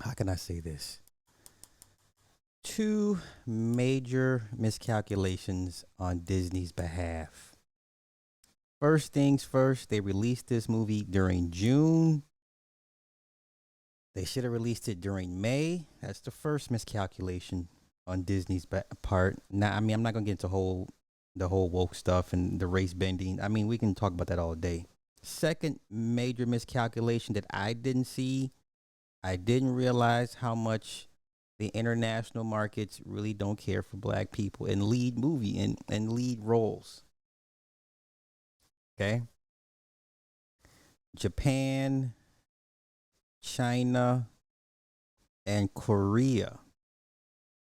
how can I say this? Two major miscalculations on Disney's behalf. First things first, they released this movie during June. They should have released it during May. That's the first miscalculation on Disney's part. Now, I mean, I'm not gonna get into the whole woke stuff and the race bending. I mean, we can talk about that all day. Second major miscalculation that I didn't see, I didn't realize how much the international markets really don't care for black people in lead movie and lead roles. Okay. Japan, China, and Korea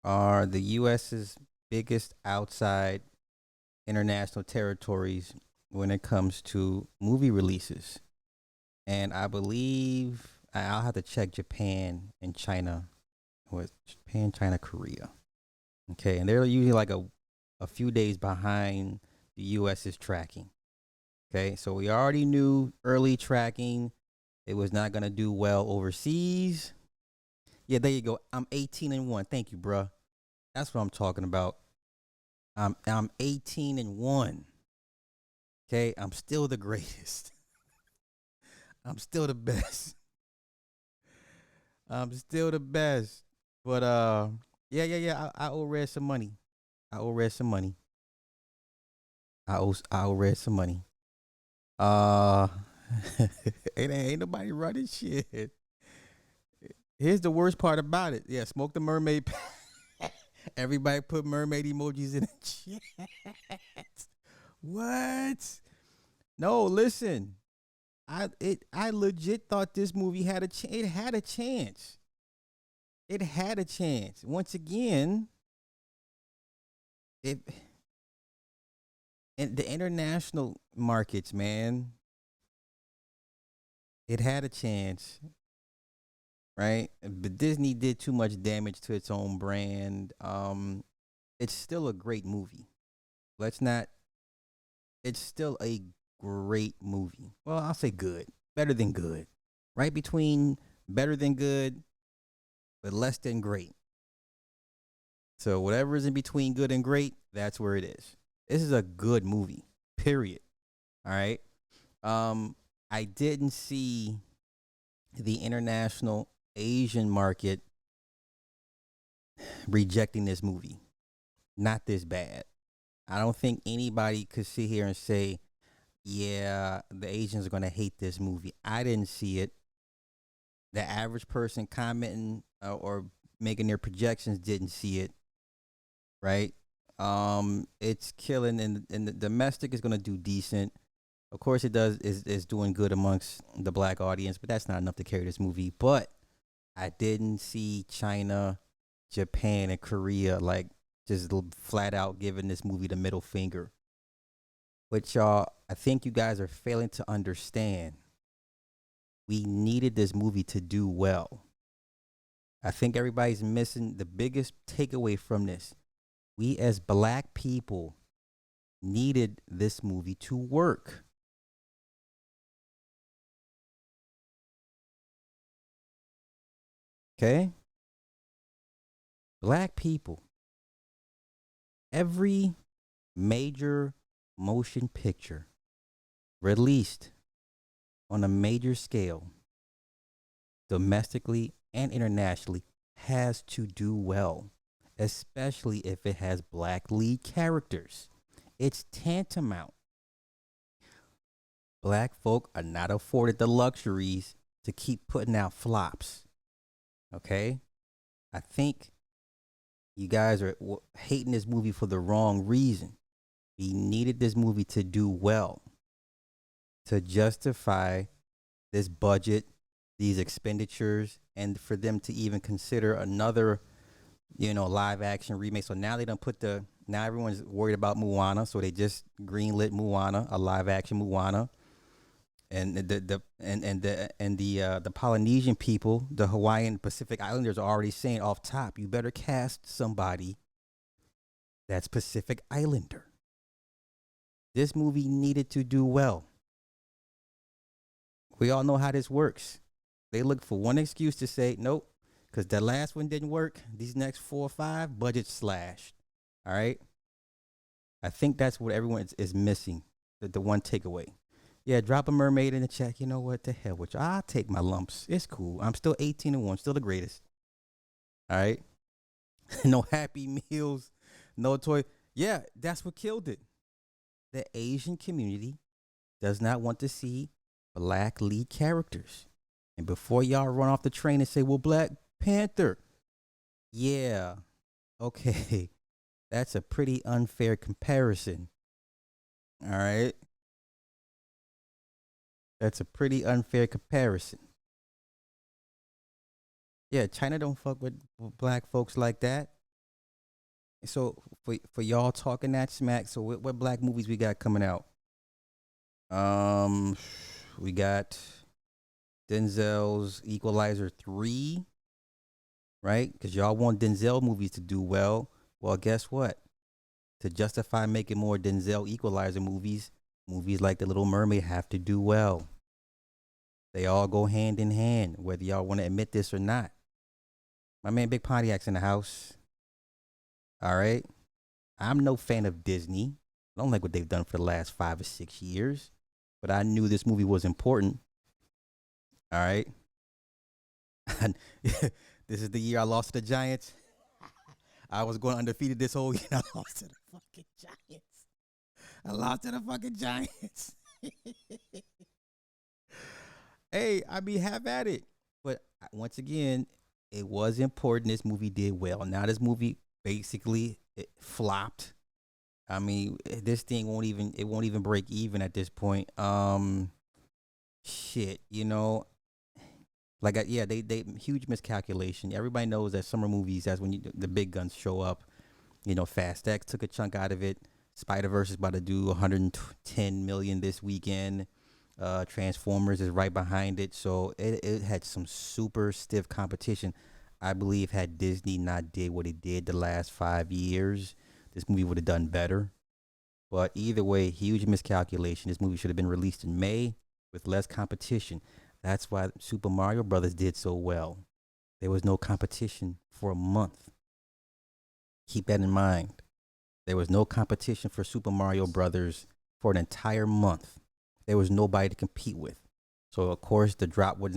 are the US's biggest outside international territories when it comes to movie releases. And I believe I'll have to check Japan and China with Japan, China, Korea. Okay, and they're usually like a few days behind the US is tracking. Okay, so we already knew early tracking it was not gonna do well overseas. Yeah, there you go. I'm 18-1. Thank you, bruh. That's what I'm talking about. I'm 18-1. Okay, I'm still the greatest. I'm still the best. I'm still the best. But yeah. I owe Red some money. I owe Red some money. I owe Red some money. Uh, ain't nobody running shit. Here's the worst part about it. Yeah, smoke the mermaid. Everybody put mermaid emojis in the chat. What? No, listen. I legit thought this movie had it had a chance. It had a chance. Once again, it in the international markets, man, it had a chance, right? But Disney did too much damage to its own brand. It's still a great movie. Let's not. It's still a great movie. Well, I'll say good, better than good, right between better than good, but less than great. So whatever is in between good and great, that's where it is. This is a good movie. Period. All right. Um, I didn't see the international Asian market rejecting this movie. Not this bad. I don't think anybody could sit here and say, yeah, the Asians are going to hate this movie. I didn't see it. The average person commenting or making their projections didn't see it, right? It's killing, and the domestic is going to do decent. Of course, it does is doing good amongst the black audience, but that's not enough to carry this movie. But I didn't see China, Japan, and Korea like just flat out giving this movie the middle finger. Which y'all, I think you guys are failing to understand. We needed this movie to do well. I think everybody's missing the biggest takeaway from this. We as black people needed this movie to work. Okay? Black people. Every major motion picture released on a major scale, domestically and internationally, has to do well, especially if it has black lead characters. It's tantamount. Black folk are not afforded the luxuries to keep putting out flops. Okay? I think you guys are hating this movie for the wrong reason. We needed this movie to do well, to justify this budget, these expenditures, and for them to even consider another, live action remake. So now they don't put now everyone's worried about Moana, so they just greenlit Moana, a live action Moana. And the Polynesian people, the Hawaiian Pacific Islanders are already saying off top, you better cast somebody that's Pacific Islander. This movie needed to do well. We all know how this works. They look for one excuse to say, nope, Because that last one didn't work. These next 4 or 5 budget slashed. All right. I think that's what everyone is missing. The one takeaway. Yeah, drop a mermaid in the chat. You know what? The hell with you. I'll take my lumps. It's cool. I'm still 18-1, still the greatest. All right. No Happy Meals, no toy. Yeah, that's what killed it. The Asian community does not want to see black lead characters. And before y'all run off the train and say, well, Black Panther. Yeah, okay. That's a pretty unfair comparison. All right. That's a pretty unfair comparison. Yeah, China don't fuck with black folks like that. So for y'all talking that smack, so what black movies we got coming out? Um, we got Denzel's Equalizer 3, right? Because y'all want Denzel movies to do well. Well, guess what? To justify making more Denzel Equalizer movies, movies like The Little Mermaid have to do well. They all go hand in hand, whether y'all want to admit this or not. My man Big Pontiac's in the house. All right. I'm no fan of Disney. I don't like what they've done for the last 5 or 6 years. But I knew this movie was important. All right. This is the year I lost to the Giants. I was going undefeated this whole year. I lost to the fucking Giants. I lost to the fucking Giants. Hey, I mean, have at it. But once again, it was important. This movie did well. Now this movie basically it flopped. I mean, this thing won't even break even at this point. Shit, yeah, they huge miscalculation. Everybody knows that summer movies, that's when the big guns show up. Fast X took a chunk out of it. Spider Verse is about to do 110 million this weekend. Transformers is right behind it, so it had some super stiff competition. I believe had Disney not did what it did the last 5 years, this movie would have done better. But either way, huge miscalculation. This movie should have been released in May with less competition. That's why Super Mario Brothers did so well. There was no competition for a month. Keep that in mind. There was no competition for Super Mario Brothers for an entire month. There was nobody to compete with. So of course the drop was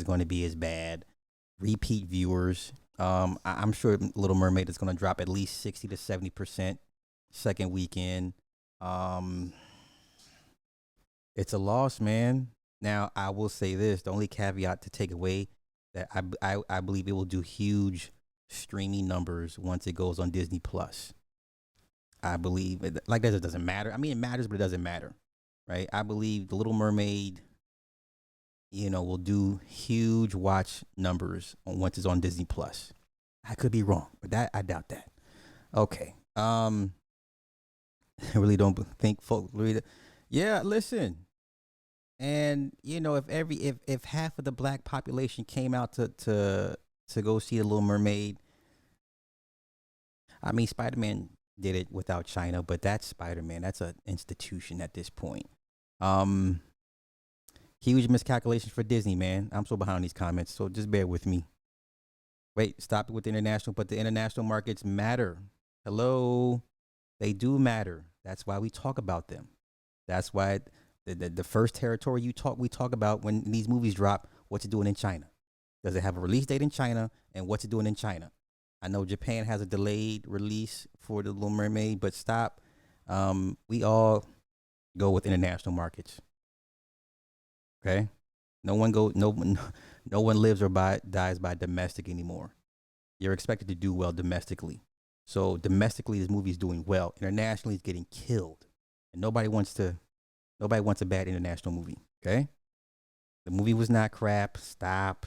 going to be as bad. Repeat viewers. I'm sure Little Mermaid is going to drop at least 60 to 70% second weekend. It's a loss, man. Now I will say this: the only caveat to take away that I believe it will do huge streaming numbers once it goes on Disney Plus. I believe like that. It doesn't matter. I mean, it matters, but it doesn't matter, right? I believe The Little Mermaid, will do huge watch numbers once it's on Disney Plus. I could be wrong, but I doubt that. Okay. I really don't think folks really. Yeah, listen. And if half of the black population came out to go see The Little Mermaid, I mean Spider-Man did it without China, but that's Spider-Man. That's an institution at this point. Um, Huge miscalculations for Disney, man. I'm so behind these comments, so just bear with me. Wait, stop it with the international, but the international markets matter. Hello, they do matter. That's why we talk about them. That's why the first territory we talk about when these movies drop. What's it doing in China? Does it have a release date in China? And what's it doing in China? I know Japan has a delayed release for The Little Mermaid, but stop. We all go with international markets. Okay, no one go no no one lives or dies by domestic anymore. You're expected to do well domestically. So domestically, this movie is doing well. Internationally, it's getting killed, and nobody wants a bad international movie. Okay, the movie was not crap. Stop.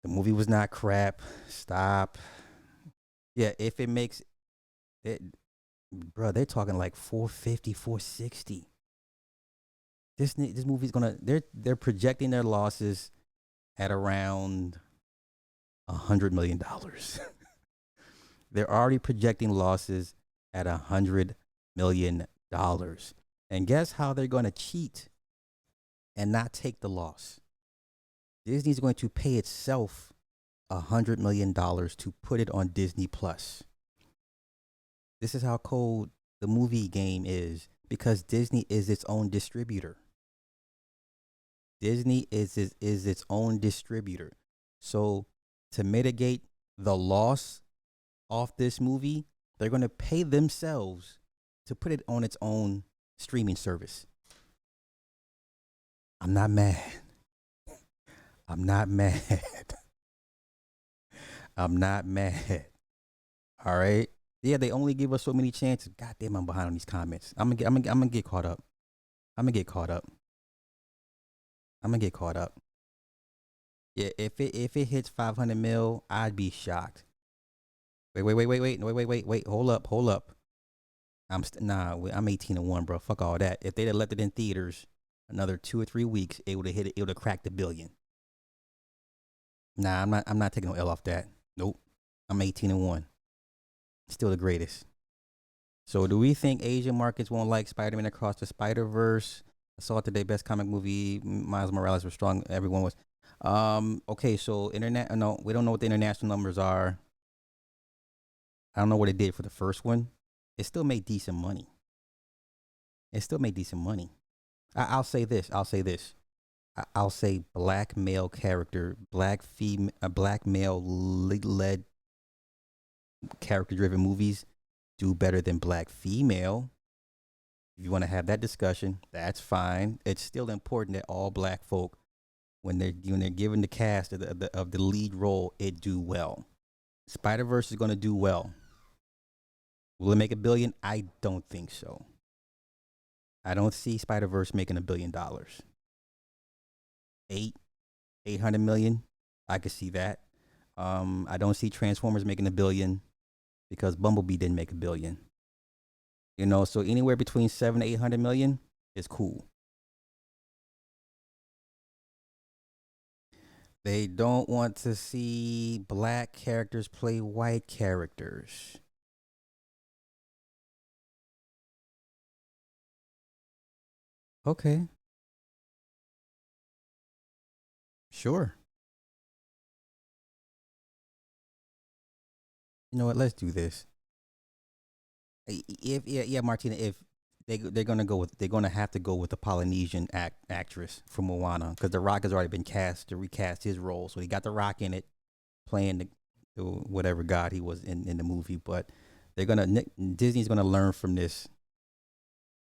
The movie was not crap. Stop. Yeah, if it makes it, bro, they're talking like 450, 460. This movie's gonna they're projecting their losses at around $100 million. They're already projecting losses at $100 million. And guess how they're gonna cheat and not take the loss? Disney's going to pay itself $100 million to put it on Disney Plus. This is how cold the movie game is because Disney is its own distributor. Disney is its own distributor. So to mitigate the loss off this movie, they're going to pay themselves to put it on its own streaming service. I'm not mad. I'm not mad. I'm not mad. All right. Yeah, they only give us so many chances. God damn, I'm behind on these comments. I'm gonna get caught up. I'm gonna get caught up. I'm gonna get caught up. Yeah, if it hits 500 mil, I'd be shocked. Wait. Hold up. I'm 18-1, bro. Fuck all that. If they'd have left it in theaters another 2 or 3 weeks, it would have hit it. It would have cracked the billion. Nah, I'm not taking no L off that. Nope. I'm 18-1. Still the greatest. So, do we think Asian markets won't like Spider-Man Across the Spider-Verse? I saw it today. Best comic movie. Miles Morales was strong. Everyone was. Okay. So, internet. No, we don't know what the international numbers are. I don't know what it did for the first one. It still made decent money. It still made decent money. I'll say this. I'll say black male character, black male led character driven movies do better than black female. If you want to have that discussion, that's fine. It's still important that all black folk, when they're given the cast of the lead role, it do well. Spider Verse is going to do well. Will it make a billion? I don't think so. I don't see Spider Verse making $1 billion. Eight, 800 million. I could see that. I don't see Transformers making $1 billion because Bumblebee didn't make $1 billion. So anywhere between 7 to 800 million is cool. They don't want to see black characters play white characters. Okay, sure. You know what? Let's do this. If yeah, Martina, if they're gonna have to go with the Polynesian actress from Moana because The Rock has already been cast to recast his role, so he got The Rock in it, playing the whatever god he was in the movie. But Disney's gonna learn from this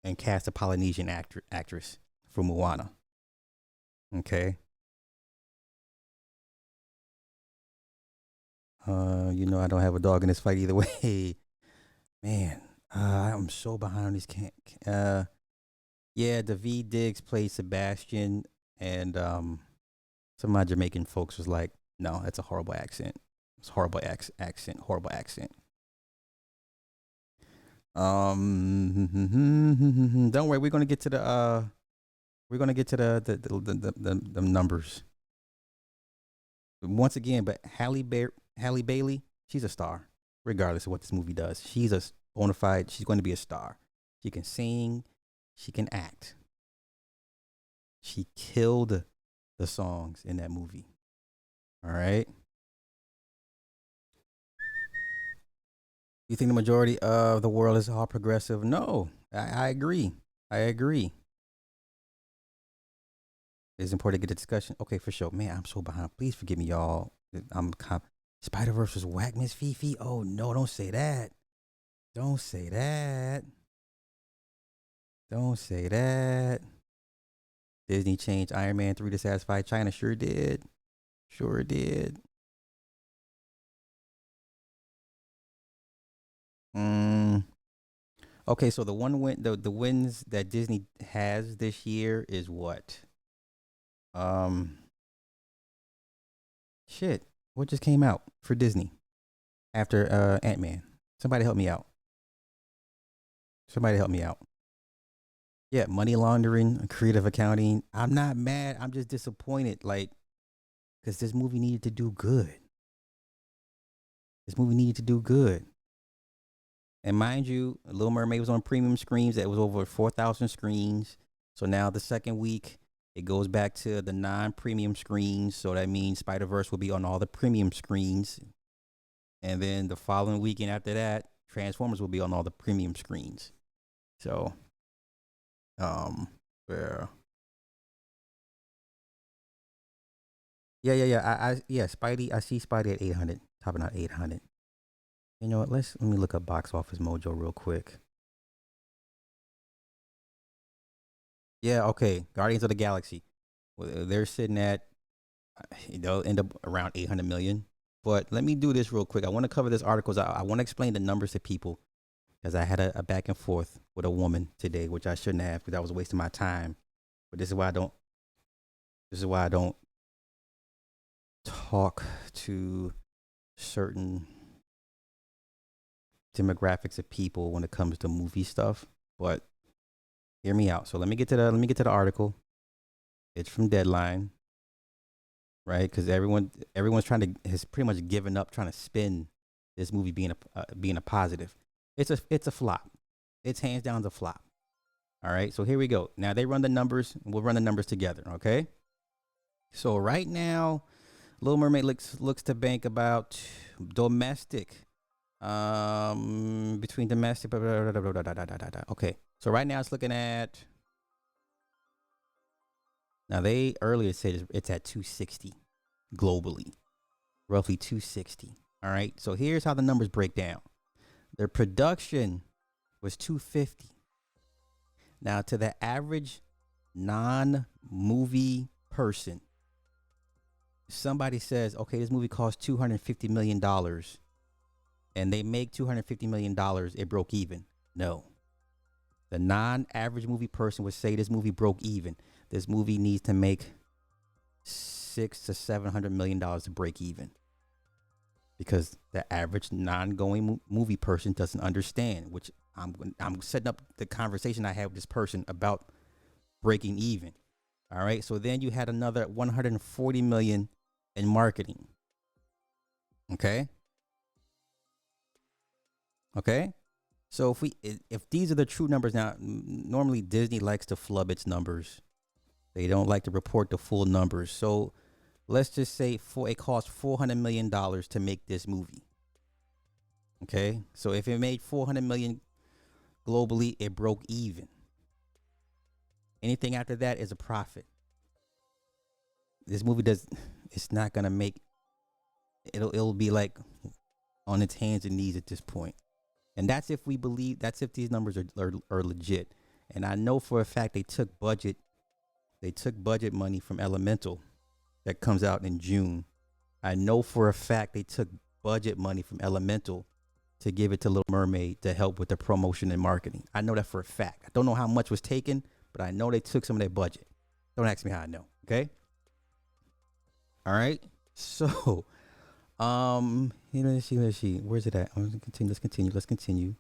and cast a Polynesian actress from Moana. Okay. I don't have a dog in this fight either way. Man, I'm so behind on these can't. Yeah, David Diggs played Sebastian, and some of my Jamaican folks was like, "No, that's a horrible accent. It's horrible accent, horrible accent." Don't worry, we're gonna get to the numbers once again. But Halle Bailey, she's a star, regardless of what this movie does. She's a bona fide. She's going to be a star. She can sing, she can act. She killed the songs in that movie. All right. You think the majority of the world is all progressive? No, I agree. I agree. It's important to get the discussion. Okay, for sure. Man, I'm so behind. Please forgive me, y'all. Spider Verse was whack, Miss Fifi. Oh no, don't say that. Don't say that. Don't say that. Disney changed Iron Man 3 to satisfy China. Sure did. Sure did. Mm. Okay, so the wins that Disney has this year is what? Um Shit. What just came out for Disney after Ant-Man? Somebody help me out. Somebody help me out. Yeah, money laundering, creative accounting. I'm not mad. I'm just disappointed like cuz this movie needed to do good. This movie needed to do good. And mind you, Little Mermaid was on premium screens. That was over 4,000 screens. So now the second week, It goes back to the non-premium screens, so that means Spider Verse will be on all the premium screens, and then the following weekend after that, Transformers will be on all the premium screens. So, um, yeah, yeah. Yeah, Spidey. I see Spidey at 800, topping out 800. You know what? Let me look up Box Office Mojo real quick. Yeah, okay. Guardians of the Galaxy. Well, they're sitting at, they'll end up around 800 million. But let me do this real quick. I want to cover this article. I want to explain the numbers to people because I had a back and forth with a woman today, which I shouldn't have because I was wasting my time. But this is why I don't. This is why I don't talk to certain demographics of people when it comes to movie stuff. But hear me out. So let me get to the article. It's from Deadline, right? Because everyone's trying to has pretty much given up trying to spin this movie being a positive. It's a flop. It's hands down the flop. All right. So here we go. Now they run the numbers. We'll run the numbers together. Okay. So right now, Little Mermaid looks to bank about domestic. Between domestic. Okay. So right now it's looking at. Now they earlier said it's at 260 globally, roughly 260. All right. So here's how the numbers break down. Their production was 250. Now to the average non-movie person, somebody says, okay, this movie cost $250 million and they make $250 million, it broke even. No. The non-average movie person would say this movie broke even. This movie needs to make $600 to $700 million to break even. Because the average non-going movie person doesn't understand, which I'm setting up the conversation I had with this person about breaking even. All right. So then you had another 140 million in marketing. Okay. Okay. So if these are the true numbers now, normally Disney likes to flub its numbers. They don't like to report the full numbers. So let's just say it cost $400 million to make this movie. Okay. So if it made 400 million globally, it broke even. Anything after that is a profit. This movie it's not gonna make, it'll be like on its hands and knees at this point. And that's if these numbers are legit. And I know for a fact they took budget money from Elemental that comes out in June. I know for a fact they took budget money from Elemental to give it to Little Mermaid to help with the promotion and marketing. I know that for a fact. I don't know how much was taken, but I know they took some of their budget. Don't ask me how I know. Okay. All right. So, let's see. Where's it at? I'm gonna continue. Let's continue.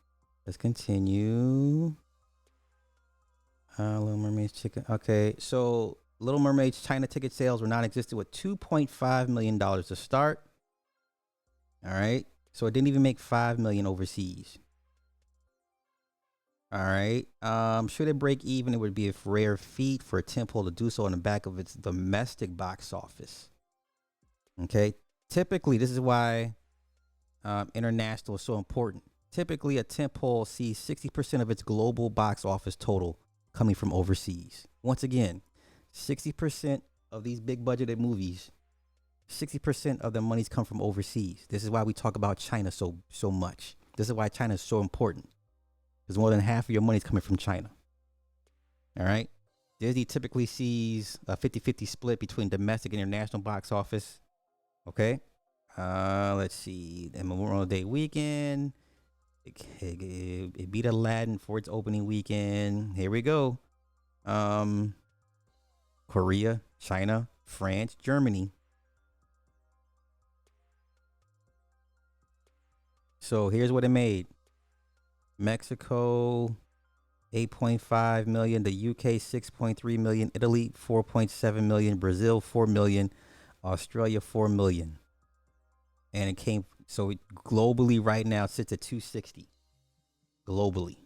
Little Mermaid's chicken. Okay. So, Little Mermaid's China ticket sales were non-existent with $2.5 million to start. All right. So it didn't even make 5 million overseas. All right. Should it break even, it would be a rare feat for a temple to do so on the back of its domestic box office. Okay. Typically, this is why international is so important. Typically, a tentpole sees 60% of its global box office total coming from overseas. Once again, 60% of these big budgeted movies, 60% of the monies come from overseas. This is why we talk about China so much. This is why China is so important. Because more than half of your money is coming from China. All right. Disney typically sees a 50-50 split between domestic and international box office. Okay. Let's see. The Memorial Day weekend. It beat Aladdin for its opening weekend. Here we go. Korea, China, France, Germany. So here's what it made. Mexico, 8.5 million. The UK, 6.3 million. Italy, 4.7 million. Brazil, 4 million. Australia, 4 million. And it came, so globally right now sits at 260. Globally.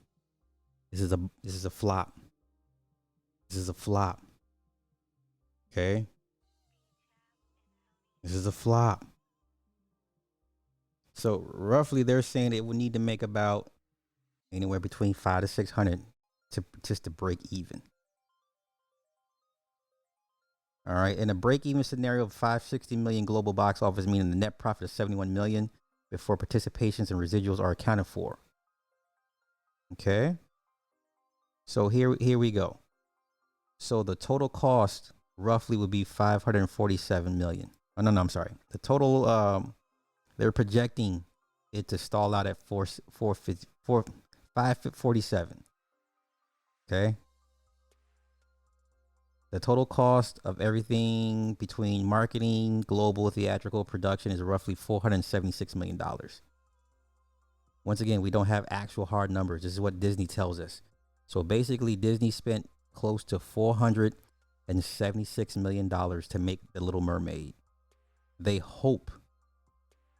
This is a flop. This is a flop. Okay. This is a flop. So roughly they're saying it would need to make about anywhere between 500 to 600 to just to break even. All right. In a break even scenario of 560 million global box office, meaning the net profit of 71 million before participations and residuals are accounted for. Okay. So here we go. So the total cost roughly would be 547 million. Oh no, I'm sorry. The total they're projecting it to stall out at 547. Okay. The total cost of everything between marketing, global, theatrical, production is roughly $476 million. Once again, we don't have actual hard numbers. This is what Disney tells us. So basically, Disney spent close to $476 million to make The Little Mermaid. They hope,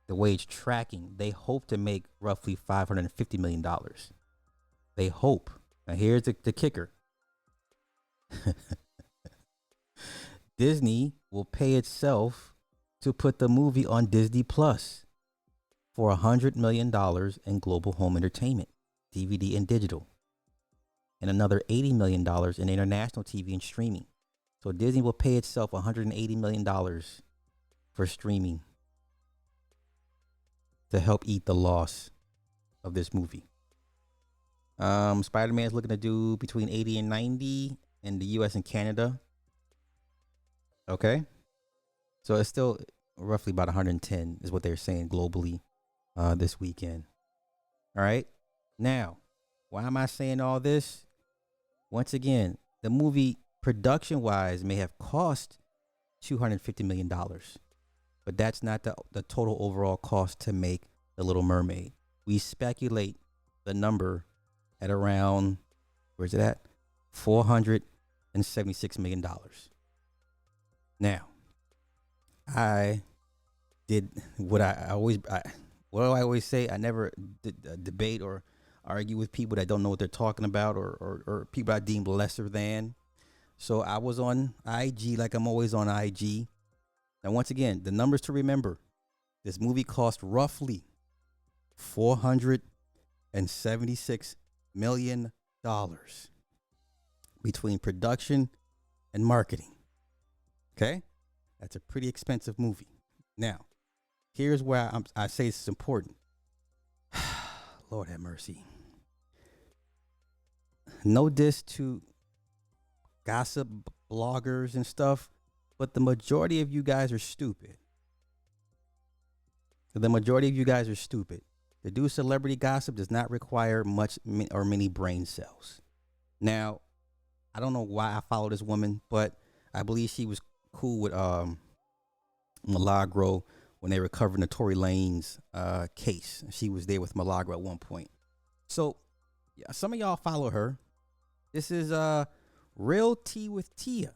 the way it's tracking, they hope to make roughly $550 million. They hope. Now, here's the kicker. Disney will pay itself to put the movie on Disney Plus for $100 million in global home entertainment, DVD and digital, and another $80 million in international TV and streaming. So Disney will pay itself $180 million for streaming to help eat the loss of this movie. Spider-Man is looking to do between 80 and 90 in the US and Canada. Okay. So it's still roughly about 110 is what they're saying globally this weekend. All right. Now, why am I saying all this? Once again, the movie production wise may have cost $250 million, but that's not the total overall cost to make The Little Mermaid. We speculate the number at around, where's it at? $476 million. Now, I did what I what do I always say? I never debate or argue with people that don't know what they're talking about, or people I deem lesser than. So I was on IG like I'm always on IG. Now, once again, the numbers to remember: this movie cost roughly $476 million between production and marketing. Okay, that's a pretty expensive movie. Now, here's where I say this is important. Lord have mercy. No diss to gossip bloggers and stuff, but the majority of you guys are stupid. The majority of you guys are stupid. To do celebrity gossip does not require much or many brain cells. Now, I don't know why I follow this woman, but I believe she was cool with Milagro when they were covering the Tory Lanez case. She was there with Milagro at one point. So yeah, some of y'all follow her. This is Real Tea with Tia.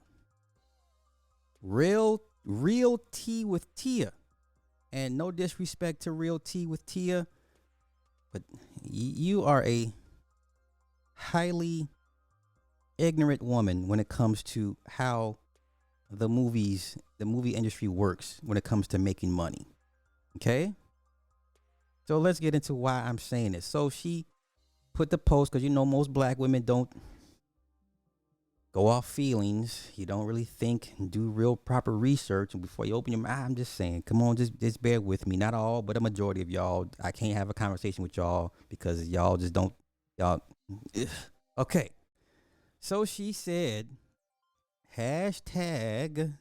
Real Tea with Tia. And no disrespect to Real Tea with Tia, but you are a highly ignorant woman when it comes to how the movie industry works when it comes to making money. Okay? So let's get into why I'm saying this. So she put the post, because most black women don't go off feelings. You don't really think and do real proper research. And before you open your mouth, I'm just saying, come on, just bear with me. Not all, but a majority of y'all. I can't have a conversation with y'all because y'all just don't, y'all. Ugh. Okay. So she said, hashtag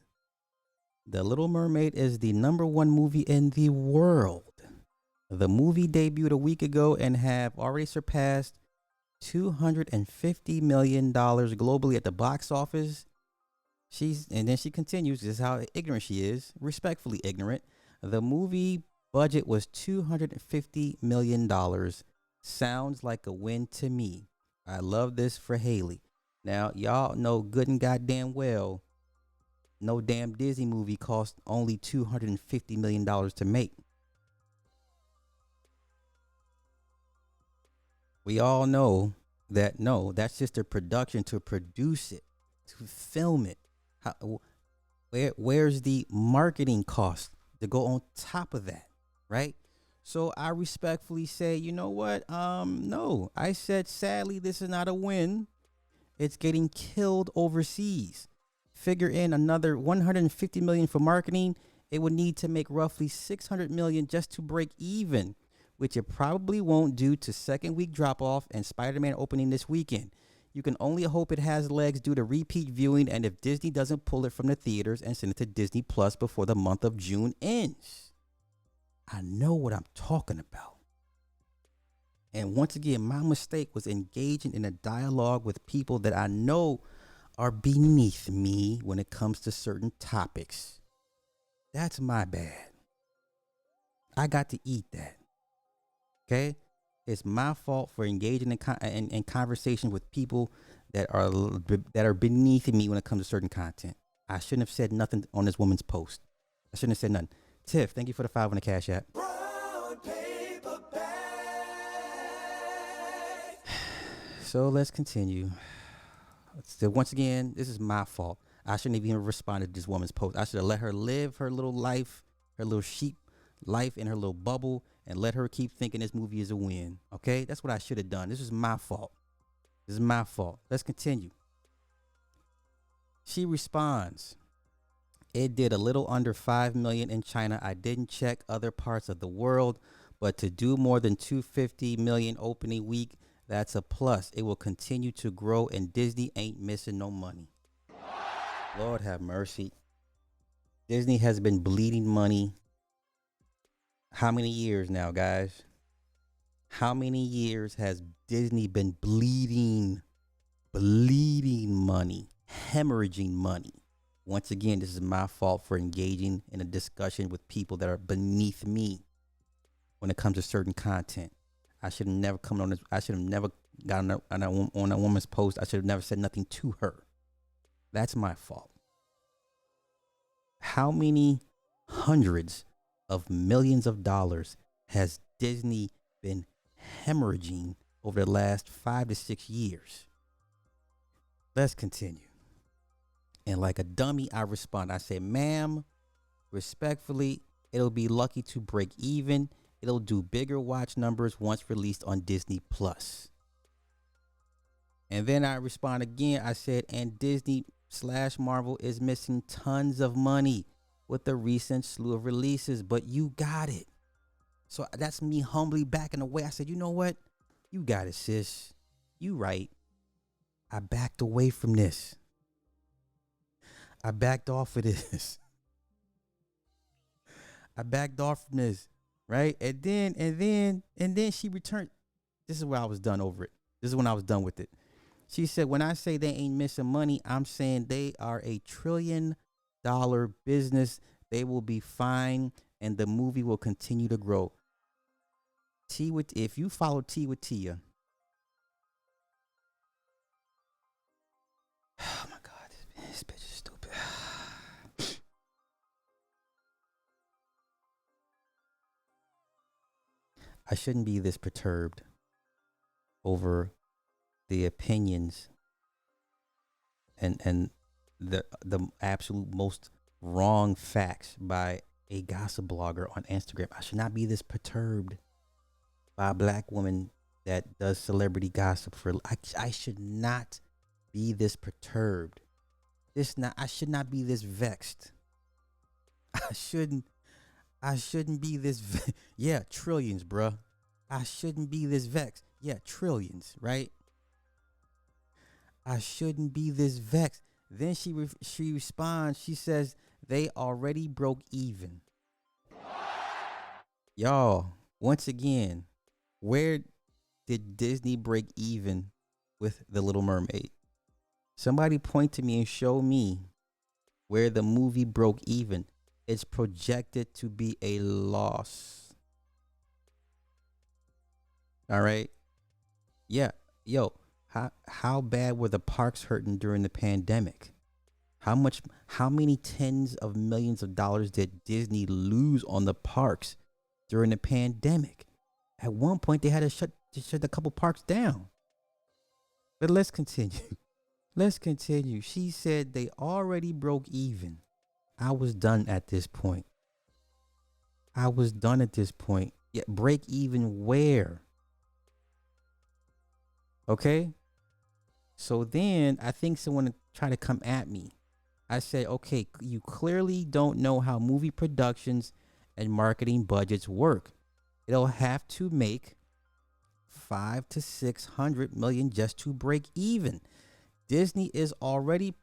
The Little Mermaid is the #1 movie in the world. The movie debuted a week ago and have already surpassed $250 million globally at the box office. And then she continues, this is how ignorant she is, respectfully ignorant. The movie budget was $250 million. Sounds like a win to me. I love this for Haley. Now, y'all know good and goddamn well, no damn Disney movie cost only $250 million to make. We all know that no, that's just a production to produce it, to film it. Where's the marketing cost to go on top of that, right? So I respectfully say, you know what? No. I said sadly this is not a win. It's getting killed overseas. Figure in another 150 million for marketing. It would need to make roughly 600 million just to break even, which it probably won't due to second week drop off and Spider-Man opening this weekend. You can only hope it has legs due to repeat viewing and if Disney doesn't pull it from the theaters and send it to Disney Plus before the month of June ends. I know what I'm talking about. And once again, my mistake was engaging in a dialogue with people that I know are beneath me when it comes to certain topics. That's my bad. I got to eat that. Okay? It's my fault for engaging in conversation with people that are beneath me when it comes to certain content. I shouldn't have said nothing on this woman's post. I shouldn't have said nothing. Tiff, thank you for the 5 on the Cash App. So let's continue. So once again, this is my fault. I shouldn't have even responded to this woman's post. I should have let her live her little life, her little sheep life in her little bubble, and let her keep thinking this movie is a win. Okay? That's what I should have done. This is my fault. This is my fault. Let's continue. She responds, it did a little under 5 million in China. I didn't check other parts of the world, but to do more than 250 million opening week, that's a plus. It will continue to grow and Disney ain't missing no money. Lord have mercy. Disney has been bleeding money. How many years now, guys? How many years has Disney been bleeding money, hemorrhaging money? Once again, this is my fault for engaging in a discussion with people that are beneath me when it comes to certain content. I should have never come on this. I should have never gotten on a woman's post. I should have never said nothing to her. That's my fault. How many hundreds of millions of dollars has Disney been hemorrhaging over the last 5 to 6 years? Let's continue. And like a dummy, I respond. I say, ma'am, respectfully, it'll be lucky to break even. It'll do bigger watch numbers once released on Disney Plus. And then I respond again. I said, and Disney/Marvel is missing tons of money with the recent slew of releases, but you got it. So that's me humbly backing away. I said, you know what? You got it, sis. You right. I backed away from this. I backed off of this. I backed off from this. Right? And then she returned. This is where I was done over it. This is when I was done with it. She said, when I say they ain't missing money, I'm saying they are $1 trillion business. They will be fine and the movie will continue to grow. If you follow T with Tia. Oh my God, this bitch is stupid. I shouldn't be this perturbed over the opinions and the absolute most wrong facts by a gossip blogger on Instagram. I should not be this perturbed by a black woman that does celebrity gossip for. I should not be this perturbed. I should not be this vexed. I shouldn't be this. Yeah, trillions, bruh. I shouldn't be this vexed. Yeah, trillions, right? I shouldn't be this vexed. Then she responds. She says they already broke even. Y'all, once again, where did Disney break even with The Little Mermaid? Somebody point to me and show me where the movie broke even. It's projected to be a loss. All right. Yeah. Yo, how bad were the parks hurting during the pandemic? How many tens of millions of dollars did Disney lose on the parks during the pandemic? At one point they had to shut a couple parks down. But let's continue. Let's continue. She said they already broke even. I was done at this point. I was done at this point. Yeah, break even where? Okay. So then I think someone tried to come at me. I said, okay, you clearly don't know how movie productions and marketing budgets work. It'll have to make 5 to 600 million just to break even. Disney is already,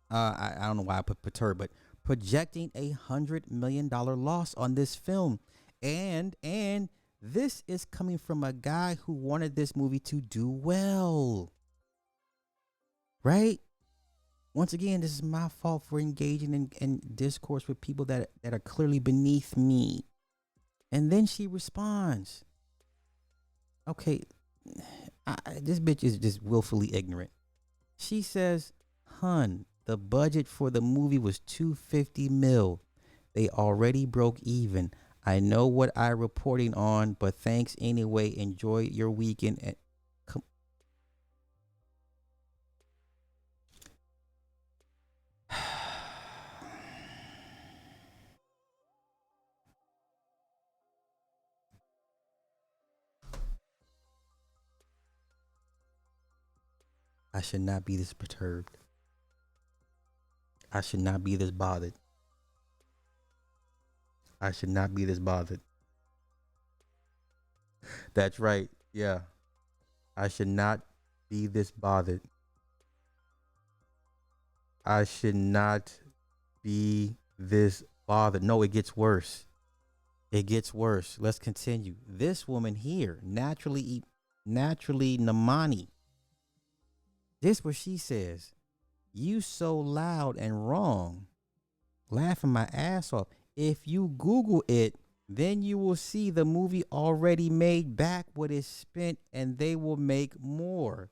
I don't know why I put perturbed, but projecting $100 million loss on this film, and this is coming from a guy who wanted this movie to do well, right? Once again, this is my fault for engaging in discourse with people that are clearly beneath me. And then she responds, okay, this bitch is just willfully ignorant. She says, hun, the budget for the movie was 250 mil. They already broke even. I know what I'm reporting on, but thanks anyway. Enjoy your weekend. And come. I should not be this perturbed. I should not be this bothered. I should not be this bothered. That's right. Yeah. I should not be this bothered. I should not be this bothered. No, it gets worse. It gets worse. Let's continue. This woman here, naturally Namani. This what she says. You so loud and wrong. Laughing my ass off. If you Google it, then you will see the movie already made back what is spent and they will make more.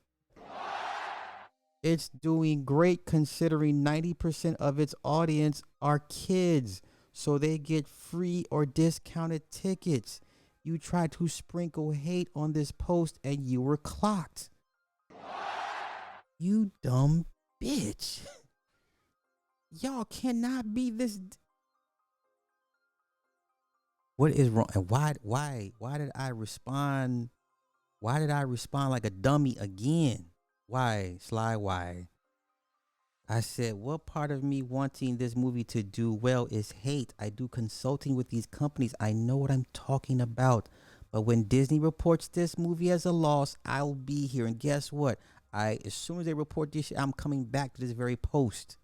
It's doing great considering 90% of its audience are kids, so they get free or discounted tickets. You try to sprinkle hate on this post and you were clocked. You dumb bitch. Y'all cannot be this. What is wrong? And why did I respond? Why did I respond like a dummy again? Why, Sly, why? I said, what part of me wanting this movie to do well is hate? I do consulting with these companies. I know what I'm talking about. But when Disney reports this movie as a loss, I'll be here. And guess what? As soon as they report this shit, I'm coming back to this very post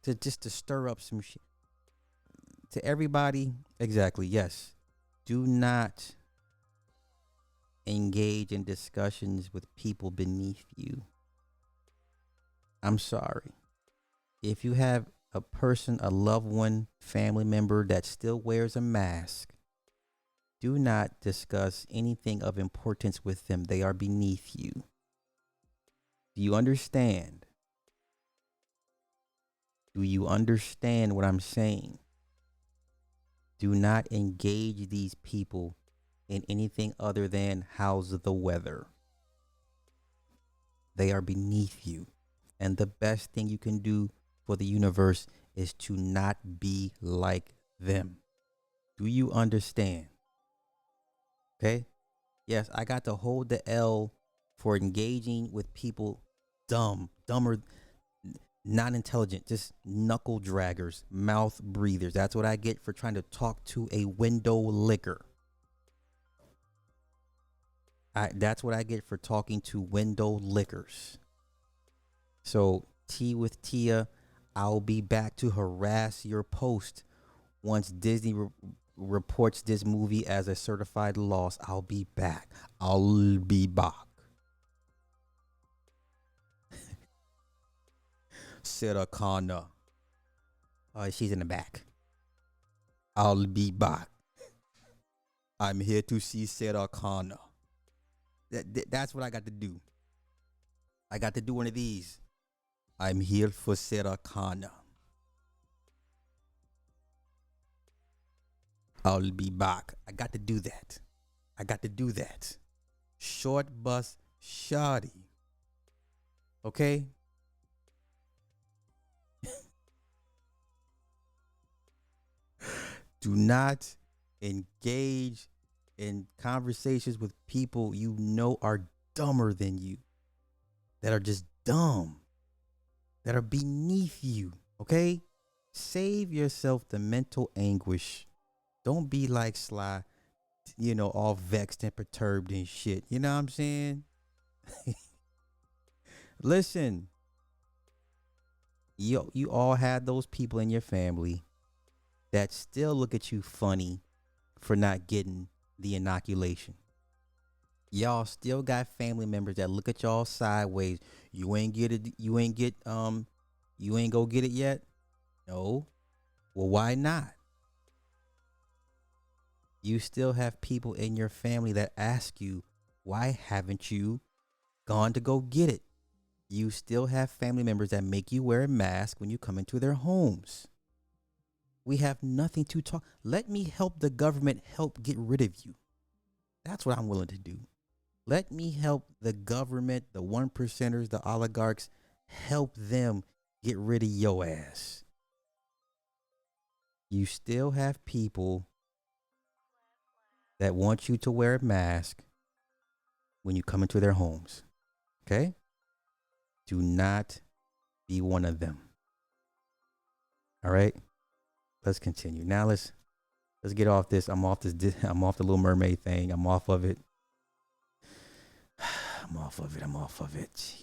to stir up some shit. To everybody, exactly, yes. Do not engage in discussions with people beneath you. I'm sorry. If you have a person, a loved one, family member that still wears a mask, do not discuss anything of importance with them. They are beneath you. Do you understand? Do you understand what I'm saying? Do not engage these people in anything other than how's the weather. They are beneath you. And the best thing you can do for the universe is to not be like them. Do you understand? Okay? Yes, I got to hold the L for engaging with people dumber, not intelligent, just knuckle draggers, mouth breathers. That's what I get for trying to talk to a window licker. That's what I get for talking to window lickers. So, Tea with Tia, I'll be back to harass your post once Disney reports this movie as a certified loss. I'll be back. I'll be back. Sarah Connor. She's in the back. I'll be back. I'm here to see Sarah Connor. That's what I got to do. I got to do one of these. I'm here for Sarah Connor. I'll be back. I got to do that. I got to do that. Short bus shoddy. Okay? Do not engage in conversations with people you know are dumber than you, that are just dumb, that are beneath you. Okay? Save yourself the mental anguish. Don't be like Sly, all vexed and perturbed and shit. You know what I'm saying? Listen, you all had those people in your family that still look at you funny for not getting the inoculation. Y'all still got family members that look at y'all sideways. You ain't get it. You ain't go get it yet. No. Well, why not? You still have people in your family that ask you, why haven't you gone to go get it? You still have family members that make you wear a mask when you come into their homes. We have nothing to talk. Let me help the government help get rid of you. That's what I'm willing to do. Let me help the government, the one percenters, the oligarchs, help them get rid of your ass. You still have people that want you to wear a mask when you come into their homes. Okay? Do not be one of them. All right? Let's continue. Now let's get off this. I'm off the Little Mermaid thing. I'm off of it. I'm off of it.